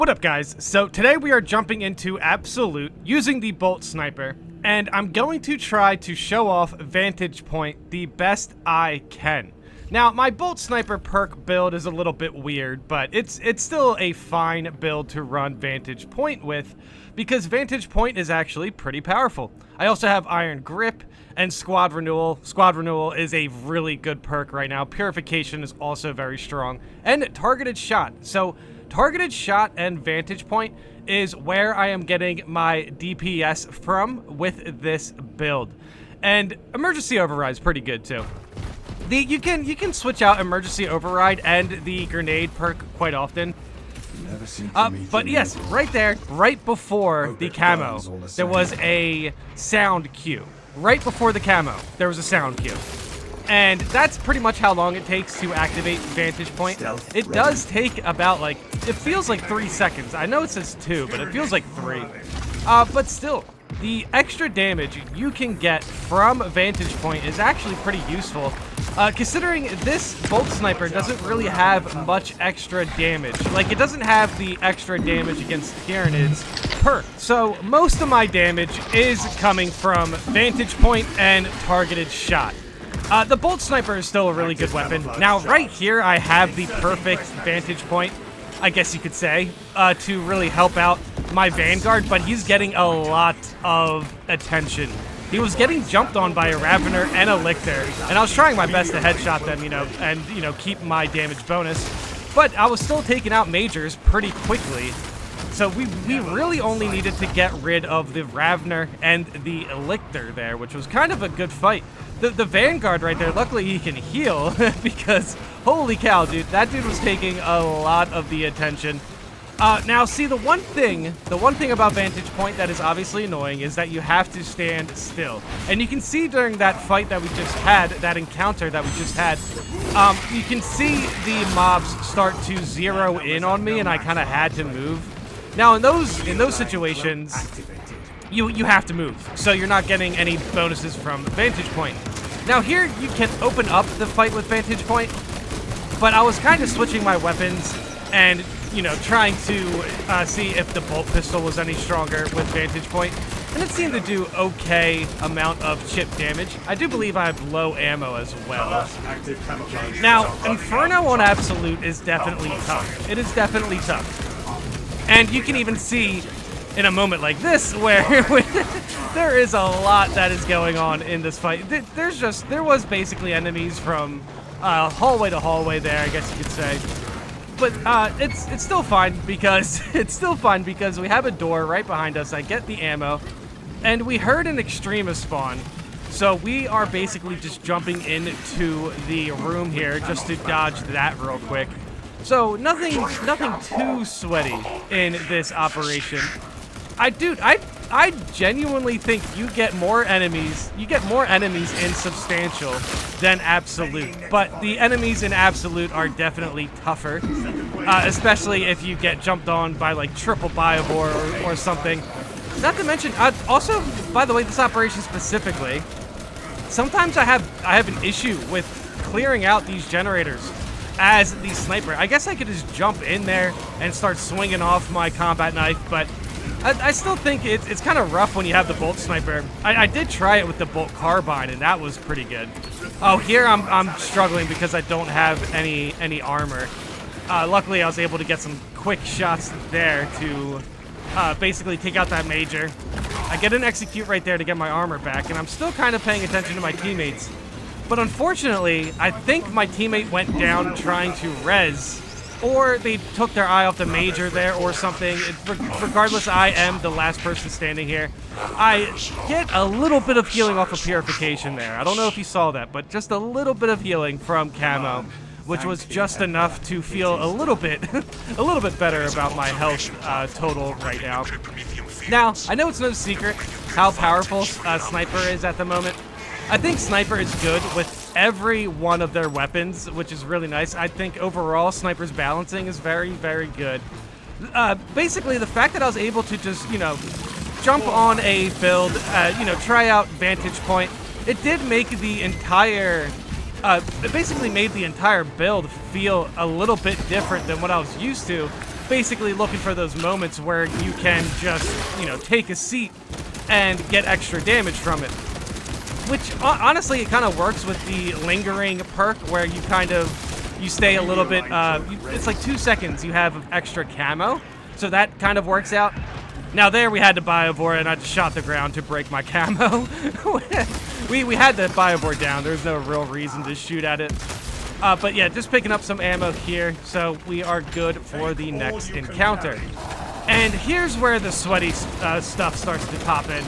What up, guys? So today we are jumping into Absolute using the Bolt Sniper, and I'm going to try to show off Vantage Point the best I can. Now, my Bolt Sniper perk build is a little bit weird, but it's still a fine build to run Vantage Point with, because Vantage Point is actually pretty powerful. I also have Iron Grip and Squad Renewal. Squad Renewal is a really good perk right now. Purification is also very strong, and Targeted Shot. So Targeted Shot and Vantage Point is where I am getting my DPS from with this build. And Emergency Override is pretty good too. You can switch out Emergency Override and the Grenade perk quite often. But yes, right there, right before the camo, there was a sound cue. Right before the camo, there was a sound cue. And that's pretty much how long it takes to activate Vantage Point. It does take about, like, it feels like 3 seconds. I know it says 2, but it feels like 3. But still, the extra damage you can get from Vantage Point is actually pretty useful, considering this Bolt Sniper doesn't really have much extra damage. Like, it doesn't have the extra damage against Tyranids perk. So most of my damage is coming from Vantage Point and Targeted Shot. The Bolt Sniper is still a really good weapon. Now, right here, I have the perfect Vantage Point, I guess you could say, to really help out my Vanguard, but he's getting a lot of attention. He was getting jumped on by a Ravener and a Lictor, and I was trying my best to headshot them, and keep my damage bonus, but I was still taking out majors pretty quickly. So we really only needed to get rid of the Ravener and the Lictor there, which was kind of a good fight. The Vanguard right there, luckily he can heal, because holy cow, dude, that dude was taking a lot of the attention. Now, see, the one thing about Vantage Point that is obviously annoying is that you have to stand still. And you can see during that fight that we just had, that encounter that we just had, you can see the mobs start to zero in on me, and I kind of had to move. Now, in those situations, you have to move, so you're not getting any bonuses from Vantage Point. Now here, you can open up the fight with Vantage Point, but I was kind of switching my weapons and, trying to see if the bolt pistol was any stronger with Vantage Point, and it seemed to do okay amount of chip damage. I do believe I have low ammo as well. Now, Inferno on Absolute is definitely tough. It is definitely tough. And you can even see in a moment like this where there is a lot that is going on in this fight. There was basically enemies from hallway to hallway there, I guess you could say. But it's still fine because we have a door right behind us. I get the ammo, and we heard an Extremist spawn. So we are basically just jumping into the room here just to dodge that real quick. So nothing too sweaty in this operation. I genuinely think you get more enemies in Substantial than Absolute, but the enemies in Absolute are definitely tougher, especially if you get jumped on by like triple Biobor or something. Not to mention, also, by the way, this operation specifically, sometimes I have an issue with clearing out these generators as the sniper. I guess I could just jump in there and start swinging off my combat knife, but I still think it's kind of rough when you have the Bolt Sniper. I did try it with the Bolt Carbine, and that was pretty good. Oh, here I'm struggling because I don't have any armor. Luckily, I was able to get some quick shots there to basically take out that major. I get an execute right there to get my armor back, and I'm still kind of paying attention to my teammates. But unfortunately, I think my teammate went down trying to res, or they took their eye off the major there or something. Regardless, I am the last person standing here. I get a little bit of healing off of Purification there. I don't know if you saw that, but just a little bit of healing from Camo, which was just enough to feel a little bit better about my health total right now. Now, I know it's no secret how powerful Sniper is at the moment. I think Sniper is good with every one of their weapons, which is really nice. I think overall Sniper's balancing is very, very good. Basically, the fact that I was able to just, jump on a build, try out Vantage Point, it did make the entire it basically made the entire build feel a little bit different than what I was used to. basically looking for those moments where you can just, you know, take a seat and get extra damage from it. Which, honestly, it kind of works with the lingering perk where you kind of, you stay a little bit, it's like 2 seconds you have of extra camo. So that kind of works out. Now there we had to Biovore, and I just shot the ground to break my camo. we had the Biovore down. There's no real reason to shoot at it. But yeah, just picking up some ammo here, so we are good for the next encounter. And here's where the sweaty stuff starts to pop in.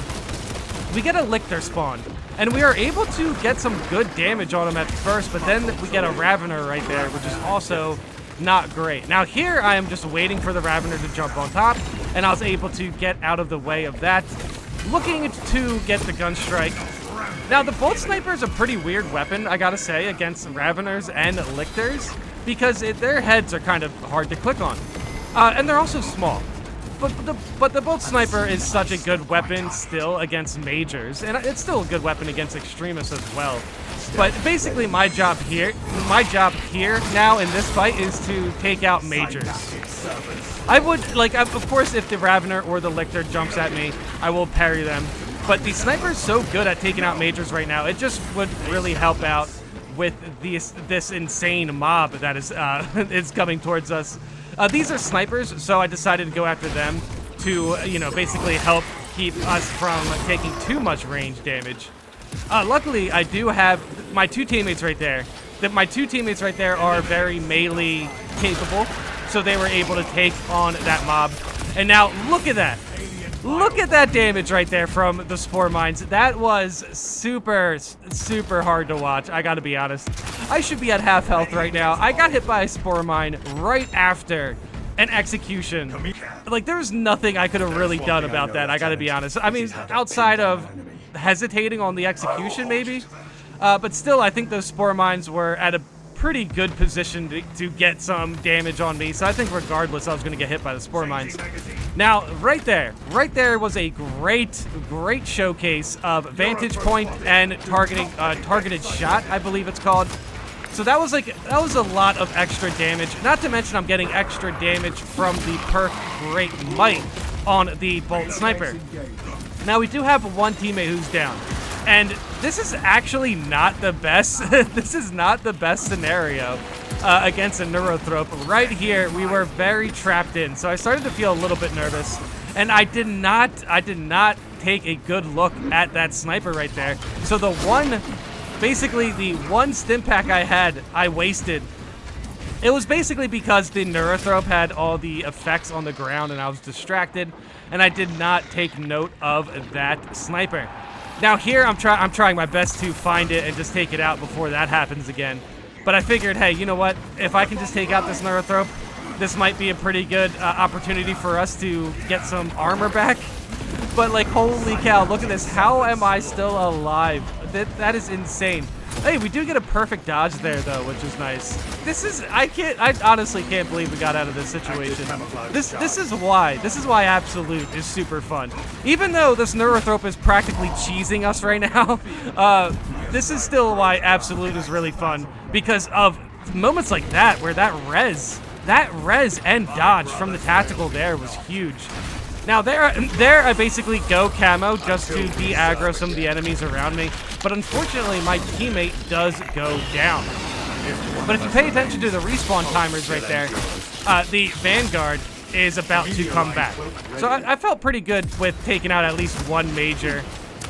We get a Lictor spawn, and we are able to get some good damage on him at first, but then we get a Ravener right there, which is also not great. Now here I am just waiting for the Ravener to jump on top, and I was able to get out of the way of that, looking to get the gun strike. Now the Bolt Sniper is a pretty weird weapon, I gotta say, against Raveners and Lictors, because their heads are kind of hard to click on, and they're also small. But the Bolt Sniper is such a good weapon still against Majors, and it's still a good weapon against Extremists as well. But basically my job here now in this fight is to take out Majors. I would, like, of course, if the Ravener or the Lictor jumps at me, I will parry them. But the Sniper is so good at taking out Majors right now, it just would really help out with this insane mob that is is coming towards us. These are snipers, so I decided to go after them to, you know, basically help keep us from taking too much range damage. Luckily, I do have my two teammates right there. My two teammates right there are very melee capable, so they were able to take on that mob. And now, look at that. Look at that damage right there from the Spore Mines. That was super, super hard to watch, I gotta be honest. I should be at half health right now. I got hit by a Spore Mine right after an execution. Like, there was nothing I could have really done about that, I gotta be honest. I mean, outside of hesitating on the execution, maybe. But still, I think those Spore Mines were at a pretty good position to get some damage on me. So I think regardless, I was going to get hit by the Spore Mines. Now, right there was a great showcase of Vantage Point and targeted shot, I believe it's called. So that was a lot of extra damage. Not to mention I'm getting extra damage from the perk Great Might on the Bolt Sniper. Now we do have one teammate who's down, and this is actually not the best. This is not the best scenario against a Neurothrope. Right here, we were very trapped in, so I started to feel a little bit nervous, and I did not take a good look at that sniper right there. So basically the one stim pack I had, I wasted. It was basically because the Neurothrope had all the effects on the ground and I was distracted, and I did not take note of that sniper. Now here I'm trying my best to find it and just take it out before that happens again. But I figured, hey, you know what? If I can just take out this Neurothrope, this might be a pretty good opportunity for us to get some armor back. But like, holy cow, look at this. How am I still alive? That is insane. Hey, we do get a perfect dodge there, though, which is nice. I honestly can't believe we got out of this situation. This is why Absolute is super fun. Even though this Neurothrope is practically cheesing us right now, this is still why Absolute is really fun, because of moments like that, where that res and dodge from the tactical there was huge. Now there I basically go camo just to de-aggro some of the enemies around me, but unfortunately my teammate does go down. But if you pay attention to the respawn timers right there, the Vanguard is about to come back. So I felt pretty good with taking out at least one Major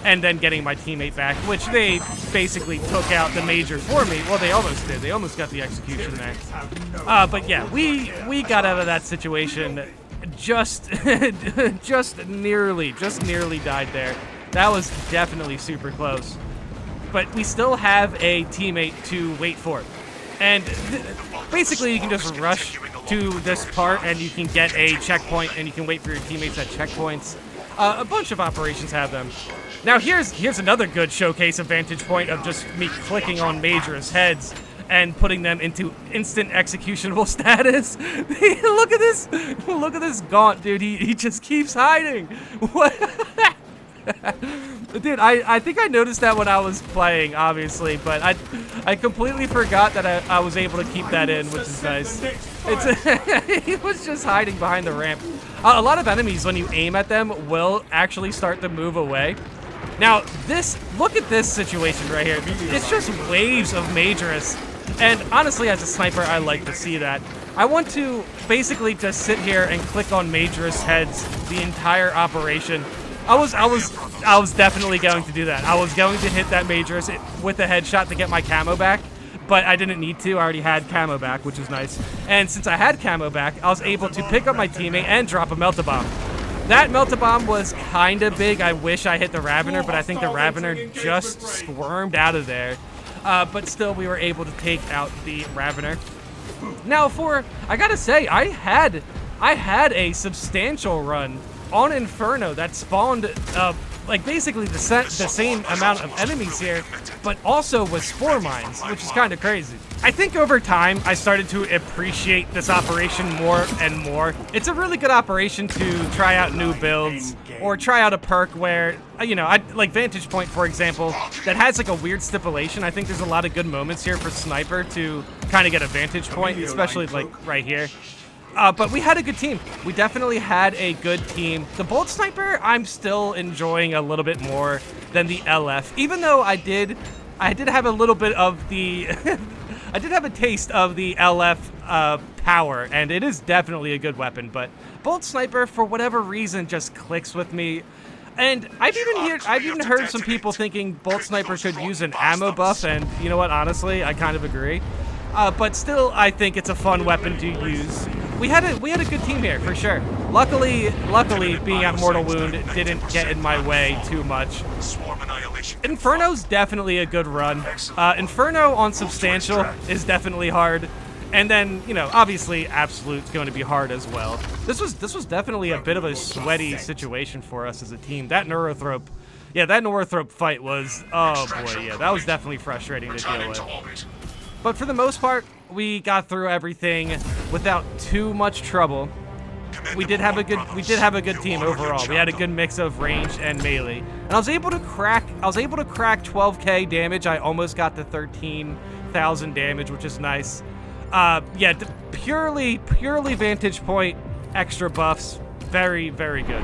and then getting my teammate back, which they basically took out the Major for me. Well, they almost did. They almost got the execution there. But yeah, we got out of that situation. Just nearly died there. That was definitely super close. But we still have a teammate to wait for. And basically you can just rush to this part and you can get a checkpoint and you can wait for your teammates at checkpoints. A bunch of operations have them. Now here's another good showcase of Vantage Point of just me clicking on Major's heads and putting them into instant executionable status. Look at this gaunt dude. He just keeps hiding. What? Dude, I think I noticed that when I was playing, obviously, but I completely forgot that I was able to keep that in, which is nice. He was just hiding behind the ramp. A lot of enemies, when you aim at them, will actually start to move away. Now, look at this situation right here. It's just waves of Majorus. And honestly, as a sniper, I like to see that. I want to basically just sit here and click on Majorus heads the entire operation. I was definitely going to do that. I was going to hit that Majorus with a headshot to get my camo back, but I didn't need to. I already had camo back, which is nice. And since I had camo back, I was able to pick up my teammate and drop a Melt-A-Bomb. That Melt-A-Bomb was kind of big. I wish I hit the Ravener, but I think the Ravener just squirmed out of there. But still, we were able to take out the Ravener. Now, I gotta say, I had a substantial run on Inferno that spawned, like, basically the same amount of enemies here, but also with spore mines, which is kind of crazy. I think over time, I started to appreciate this operation more and more. It's a really good operation to try out new builds, or try out a perk where, you know, like Vantage Point, for example, that has like a weird stipulation. I think there's a lot of good moments here for Sniper to kind of get a Vantage Point, especially like right here. But we had a good team. We definitely had a good team. The Bolt Sniper, I'm still enjoying a little bit more than the LF, even though I did have a little bit of the, I did have a taste of the LF power, and it is definitely a good weapon, but Bolt Sniper, for whatever reason, just clicks with me. And I've even heard some people thinking Bolt Sniper could use an ammo buff, and you know what, honestly, I kind of agree. But still, I think it's a fun weapon to use. We had a good team here, for sure. Luckily, being at Mortal Wound didn't get in my way too much. Inferno's definitely a good run. Inferno on Substantial is definitely hard. And then, you know, obviously, Absolute's going to be hard as well. This was definitely a bit of a sweaty situation for us as a team. That Neurothrope, yeah, that Neurothrope fight was, oh boy, yeah, that was definitely frustrating to deal with. But for the most part, we got through everything without too much trouble. We did have a good team overall. We had a good mix of range and melee. And I was able to crack 12k damage. I almost got to 13,000 damage, which is nice. Yeah, purely Vantage Point extra buffs. Very, very good.